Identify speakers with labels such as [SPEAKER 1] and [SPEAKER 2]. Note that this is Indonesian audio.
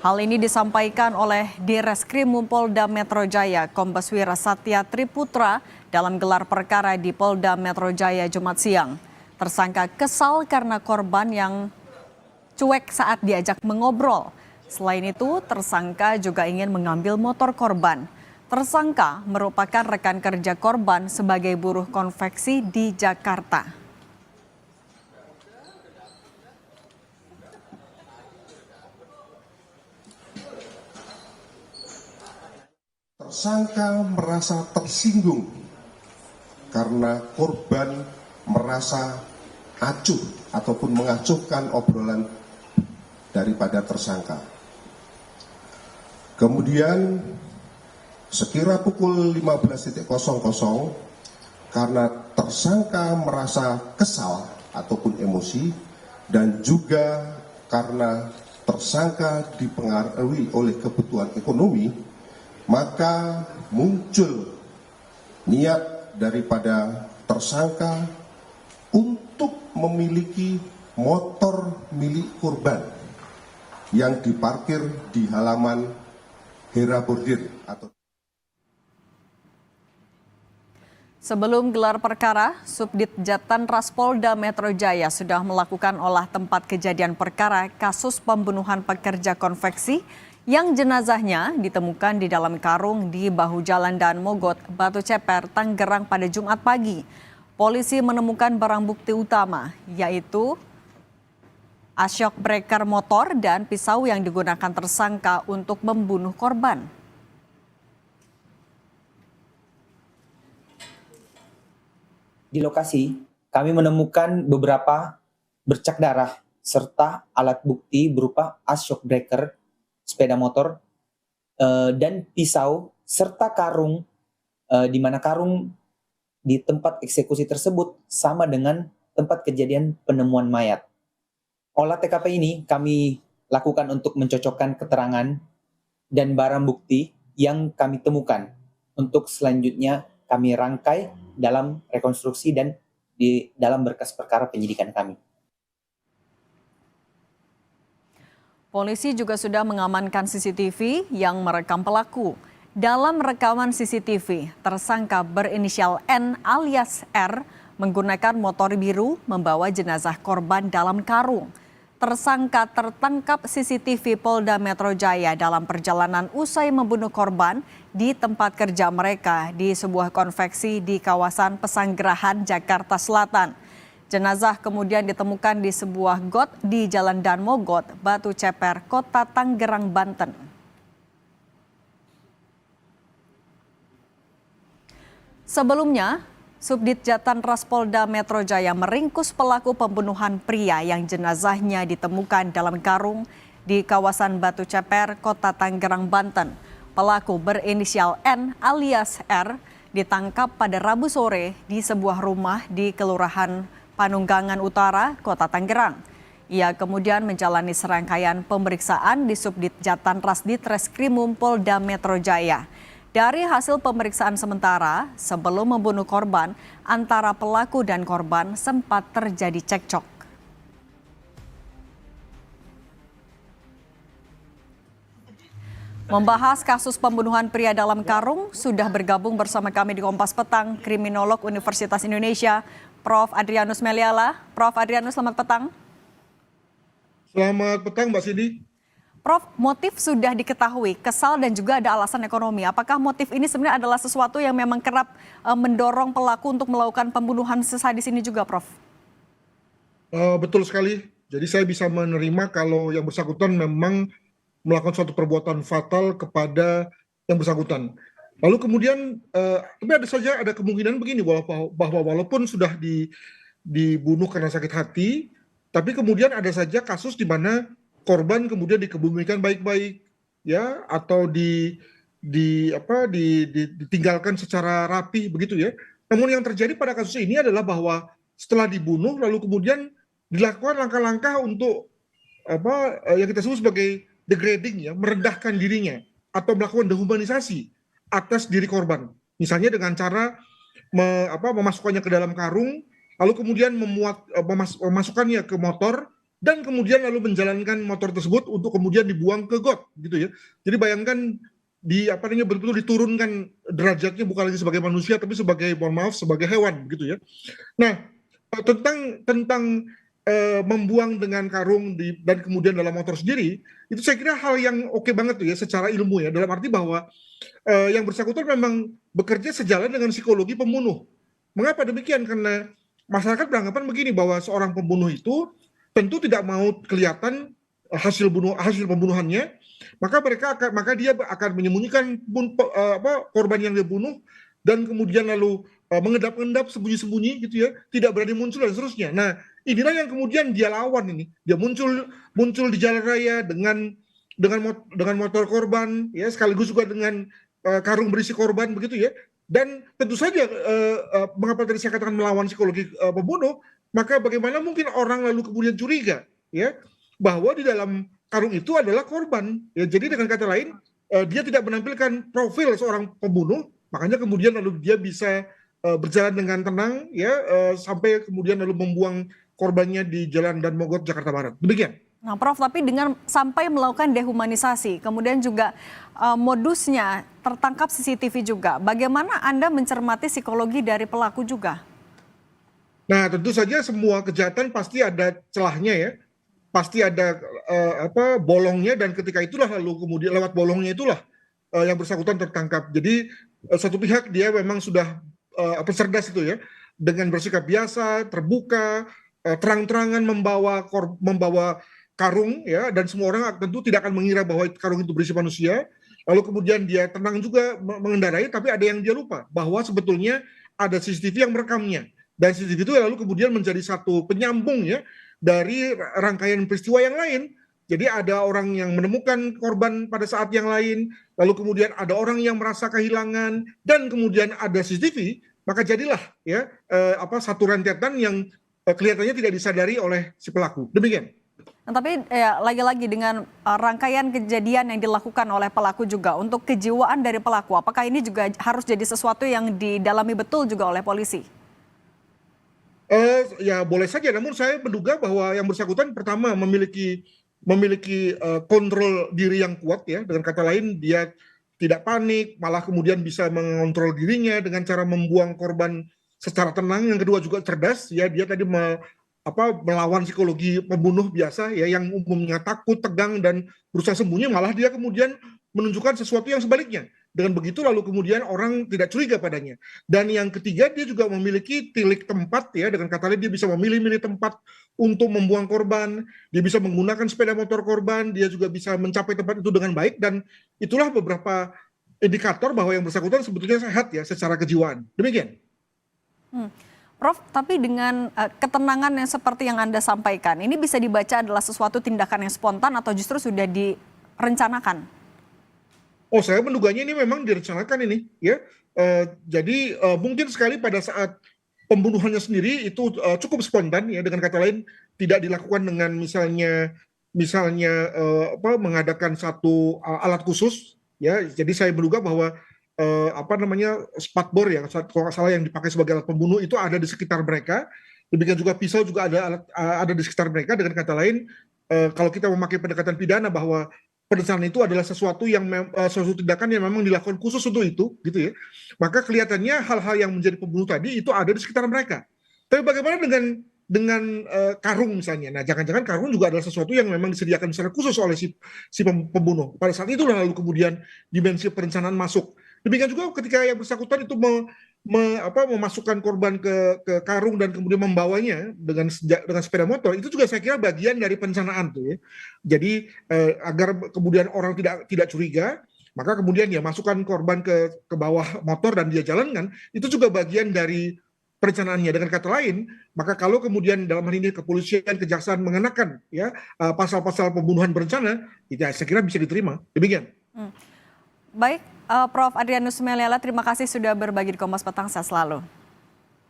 [SPEAKER 1] Hal ini disampaikan oleh Direskrim Polda Metro Jaya Kombes Wira Satya Triputra dalam gelar perkara di Polda Metro Jaya Jumat siang. Tersangka kesal karena korban yang cuek saat diajak mengobrol. Selain itu, tersangka juga ingin mengambil motor korban. Tersangka merupakan rekan kerja korban sebagai buruh konveksi di Jakarta.
[SPEAKER 2] Tersangka merasa tersinggung karena korban merasa acuh ataupun mengacuhkan obrolan daripada tersangka. Kemudian sekira pukul 15.00 karena tersangka merasa kesal ataupun emosi dan juga karena tersangka dipengaruhi oleh kebutuhan ekonomi, maka muncul niat daripada tersangka untuk memiliki motor milik korban yang diparkir di halaman Hera Bordir atau
[SPEAKER 1] Sebelum gelar perkara, Subdit Jatanras Polda Metro Jaya sudah melakukan olah tempat kejadian perkara kasus pembunuhan pekerja konveksi yang jenazahnya ditemukan di dalam karung di bahu jalan Dan Mogot, Batu Ceper, Tangerang pada Jumat pagi. Polisi menemukan barang bukti utama, yaitu shock breaker motor dan pisau yang digunakan tersangka untuk membunuh korban.
[SPEAKER 3] Di lokasi, kami menemukan beberapa bercak darah serta alat bukti berupa shock breaker, sepeda motor, dan pisau, serta karung, di mana karung di tempat eksekusi tersebut sama dengan tempat kejadian penemuan mayat. Olah TKP ini kami lakukan untuk mencocokkan keterangan dan barang bukti yang kami temukan. Untuk selanjutnya kami rangkai dalam rekonstruksi dan di dalam berkas perkara penyidikan kami.
[SPEAKER 1] Polisi juga sudah mengamankan CCTV yang merekam pelaku. Dalam rekaman CCTV, tersangka berinisial N alias R menggunakan motor biru membawa jenazah korban dalam karung. Tersangka tertangkap CCTV Polda Metro Jaya dalam perjalanan usai membunuh korban di tempat kerja mereka di sebuah konveksi di kawasan Pesanggerahan, Jakarta Selatan. Jenazah kemudian ditemukan di sebuah got di Jalan Dan Mogot, Batu Ceper, Kota Tangerang, Banten. Sebelumnya, Subdit Jatanras Polda Metro Jaya meringkus pelaku pembunuhan pria yang jenazahnya ditemukan dalam karung di kawasan Batu Ceper, Kota Tangerang, Banten. Pelaku berinisial N alias R ditangkap pada Rabu sore di sebuah rumah di Kelurahan Panunggangan Utara, Kota Tangerang. Ia kemudian menjalani serangkaian pemeriksaan di Subdit Jatanras Ditreskrimum Polda Metro Jaya. Dari hasil pemeriksaan sementara, sebelum membunuh korban, antara pelaku dan korban sempat terjadi cekcok. Membahas kasus pembunuhan pria dalam karung, sudah bergabung bersama kami di Kompas Petang, kriminolog Universitas Indonesia, Prof. Adrianus Meliala. Prof. Adrianus, selamat petang.
[SPEAKER 4] Selamat petang, Mbak Sidi.
[SPEAKER 1] Prof, motif sudah diketahui, kesal dan juga ada alasan ekonomi. Apakah motif ini sebenarnya adalah sesuatu yang memang kerap mendorong pelaku untuk melakukan pembunuhan sesadis ini juga, Prof?
[SPEAKER 4] Betul sekali. Jadi saya bisa menerima kalau yang bersangkutan memang melakukan suatu perbuatan fatal kepada yang bersangkutan. Lalu kemudian, tapi ada kemungkinan begini, bahwa walaupun sudah dibunuh karena sakit hati, tapi kemudian ada saja kasus di mana korban kemudian dikebumikan baik-baik, ya, atau ditinggalkan secara rapi begitu ya. Namun yang terjadi pada kasus ini adalah bahwa setelah dibunuh lalu kemudian dilakukan langkah-langkah untuk yang kita sebut sebagai degrading, ya, merendahkan dirinya atau melakukan dehumanisasi atas diri korban. Misalnya dengan cara memasukkannya ke dalam karung, lalu kemudian memasukkannya ke motor, dan kemudian lalu menjalankan motor tersebut untuk kemudian dibuang ke got gitu ya. Jadi bayangkan betul-betul diturunkan derajatnya, bukan lagi sebagai manusia tapi sebagai, mohon maaf, sebagai hewan gitu ya. Nah, tentang membuang dengan karung dan kemudian dalam motor sendiri, itu saya kira hal yang oke banget tuh ya secara ilmu ya, dalam arti bahwa yang bersangkutan memang bekerja sejalan dengan psikologi pembunuh. Mengapa demikian? Karena masyarakat beranggapan begini, bahwa seorang pembunuh itu tentu tidak mau kelihatan hasil pembunuhannya, maka dia akan menyembunyikan korban yang dibunuh, dan kemudian lalu mengendap-endap sembunyi-sembunyi gitu ya, tidak berani muncul dan seterusnya. Nah, inilah yang kemudian dia lawan ini. Dia muncul di jalan raya dengan motor korban ya, sekaligus juga dengan karung berisi korban begitu ya. Dan tentu saja mengapa tadi saya katakan melawan psikologi pembunuh, maka bagaimana mungkin orang lalu kemudian curiga ya bahwa di dalam karung itu adalah korban ya. Jadi dengan kata lain, dia tidak menampilkan profil seorang pembunuh, makanya kemudian lalu dia bisa berjalan dengan tenang ya, sampai kemudian lalu membuang korbannya di Jalan Dan Mogot, Jakarta Barat. Demikian.
[SPEAKER 1] Nah, Prof, tapi dengan sampai melakukan dehumanisasi, kemudian juga modusnya tertangkap CCTV juga, bagaimana Anda mencermati psikologi dari pelaku juga?
[SPEAKER 4] Nah, tentu saja semua kejahatan pasti ada celahnya ya, pasti ada bolongnya, dan ketika itulah lalu kemudian lewat bolongnya itulah yang bersangkutan tertangkap. Jadi satu pihak dia memang sudah cerdas itu ya, dengan bersikap biasa, terbuka, terang-terangan membawa karung ya, dan semua orang tentu tidak akan mengira bahwa karung itu berisi manusia. Lalu kemudian dia tenang juga mengendarai, tapi ada yang dia lupa bahwa sebetulnya ada CCTV yang merekamnya, dan CCTV itu lalu kemudian menjadi satu penyambung ya dari rangkaian peristiwa yang lain. Jadi ada orang yang menemukan korban pada saat yang lain, lalu kemudian ada orang yang merasa kehilangan, dan kemudian ada CCTV, maka jadilah ya satu rentetan yang kelihatannya tidak disadari oleh si pelaku. Demikian.
[SPEAKER 1] Nah, tapi lagi-lagi dengan rangkaian kejadian yang dilakukan oleh pelaku juga, untuk kejiwaan dari pelaku, apakah ini juga harus jadi sesuatu yang didalami betul juga oleh polisi?
[SPEAKER 4] Ya boleh saja, namun saya menduga bahwa yang bersangkutan pertama memiliki kontrol diri yang kuat ya, dengan kata lain dia tidak panik, malah kemudian bisa mengontrol dirinya dengan cara membuang korban secara tenang. Yang kedua juga cerdas ya, dia tadi melawan psikologi pembunuh biasa ya, yang umumnya takut, tegang, dan berusaha sembunyi, malah dia kemudian menunjukkan sesuatu yang sebaliknya. Dengan begitu lalu kemudian orang tidak curiga padanya. Dan yang ketiga, dia juga memiliki tilik tempat ya, dengan kata lain dia bisa memilih-milih tempat untuk membuang korban, dia bisa menggunakan sepeda motor korban, dia juga bisa mencapai tempat itu dengan baik, dan itulah beberapa indikator bahwa yang bersangkutan sebetulnya sehat ya secara kejiwaan. Demikian.
[SPEAKER 1] Prof, tapi dengan ketenangan yang seperti yang Anda sampaikan, ini bisa dibaca adalah sesuatu tindakan yang spontan atau justru sudah direncanakan?
[SPEAKER 4] Oh, saya menduganya ini memang direncanakan ini ya. Jadi mungkin sekali pada saat pembunuhannya sendiri itu cukup spontan ya, dengan kata lain tidak dilakukan dengan misalnya mengadakan satu alat khusus ya. Jadi saya menduga bahwa spatbor ya, kalau nggak salah, yang dipakai sebagai alat pembunuh itu ada di sekitar mereka. Demikian juga pisau juga ada di sekitar mereka. Dengan kata lain, kalau kita memakai pendekatan pidana bahwa perencanaan itu adalah sesuatu tindakan yang memang dilakukan khusus untuk itu, gitu ya. Maka kelihatannya hal-hal yang menjadi pembunuh tadi itu ada di sekitar mereka. Tapi bagaimana dengan karung misalnya? Nah, jangan-jangan karung juga adalah sesuatu yang memang disediakan secara khusus oleh si pembunuh. Pada saat itu lalu kemudian dimensi perencanaan masuk. Demikian juga ketika yang bersangkutan itu memasukkan korban ke karung dan kemudian membawanya dengan sepeda motor, itu juga saya kira bagian dari perencanaan tuh ya. Jadi agar kemudian orang tidak curiga, maka kemudian ya masukkan korban ke bawah motor dan dia jalankan, itu juga bagian dari perencanaannya. Dengan kata lain, maka kalau kemudian dalam hal ini kepolisian, kejaksaan mengenakan ya pasal-pasal pembunuhan berencana, ya saya kira bisa diterima. Demikian.
[SPEAKER 1] Baik, Prof. Adrianus Meliala, terima kasih sudah berbagi di Kompas Petang. Sehat selalu.